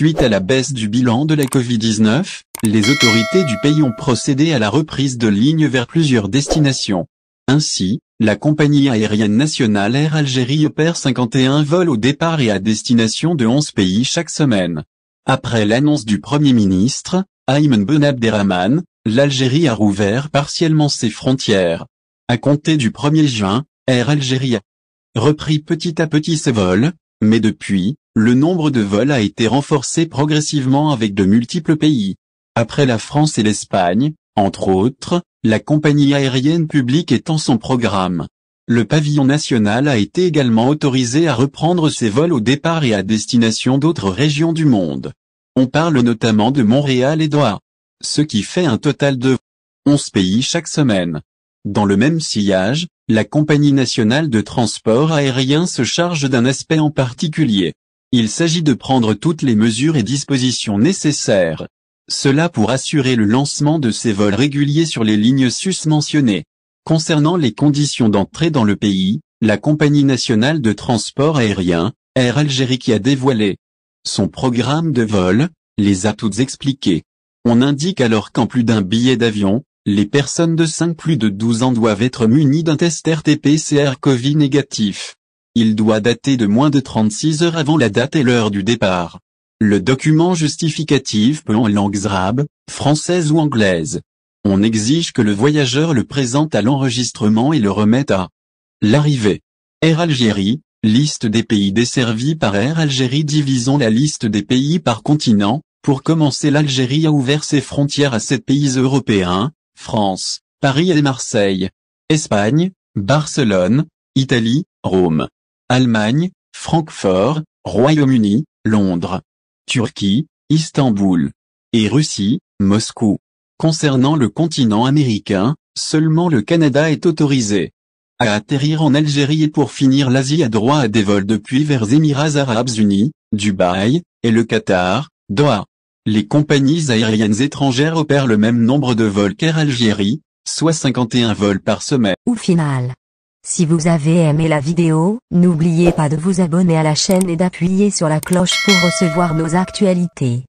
Suite à la baisse du bilan de la Covid-19, les autorités du pays ont procédé à la reprise de lignes vers plusieurs destinations. Ainsi, la compagnie aérienne nationale Air Algérie opère 51 vols au départ et à destination de 11 pays chaque semaine. Après l'annonce du Premier ministre, Ayman Ben Abderrahmane, l'Algérie a rouvert partiellement ses frontières. À compter du 1er juin, Air Algérie a repris petit à petit ses vols, mais depuis, le nombre de vols a été renforcé progressivement avec de multiples pays. Après la France et l'Espagne, entre autres, la compagnie aérienne publique étend son programme. Le pavillon national a été également autorisé à reprendre ses vols au départ et à destination d'autres régions du monde. On parle notamment de Montréal et Doha, ce qui fait un total de 11 pays chaque semaine. Dans le même sillage, la compagnie nationale de transport aérien se charge d'un aspect en particulier. Il s'agit de prendre toutes les mesures et dispositions nécessaires. Cela pour assurer le lancement de ces vols réguliers sur les lignes susmentionnées. Concernant les conditions d'entrée dans le pays, la compagnie nationale de transport aérien, Air Algérie qui a dévoilé son programme de vol, les a toutes expliquées. On indique alors qu'en plus d'un billet d'avion, les personnes de 5 plus de 12 ans doivent être munies d'un test RT-PCR Covid négatif. Il doit dater de moins de 36 heures avant la date et l'heure du départ. Le document justificatif peut en langues arabes, françaises ou anglaises. On exige que le voyageur le présente à l'enregistrement et le remette à l'arrivée. Air Algérie, liste des pays desservis par Air Algérie. Divisons la liste des pays par continent. Pour commencer, l'Algérie a ouvert ses frontières à 7 pays européens, France, Paris et Marseille, Espagne, Barcelone, Italie, Rome, Allemagne, Francfort, Royaume-Uni, Londres, Turquie, Istanbul, et Russie, Moscou. Concernant le continent américain, seulement le Canada est autorisé à atterrir en Algérie et pour finir l'Asie a droit à des vols depuis vers Émirats Arabes Unis, Dubaï, et le Qatar, Doha. Les compagnies aériennes étrangères opèrent le même nombre de vols qu'Air Algérie, soit 51 vols par semaine. Au final. Si vous avez aimé la vidéo, n'oubliez pas de vous abonner à la chaîne et d'appuyer sur la cloche pour recevoir nos actualités.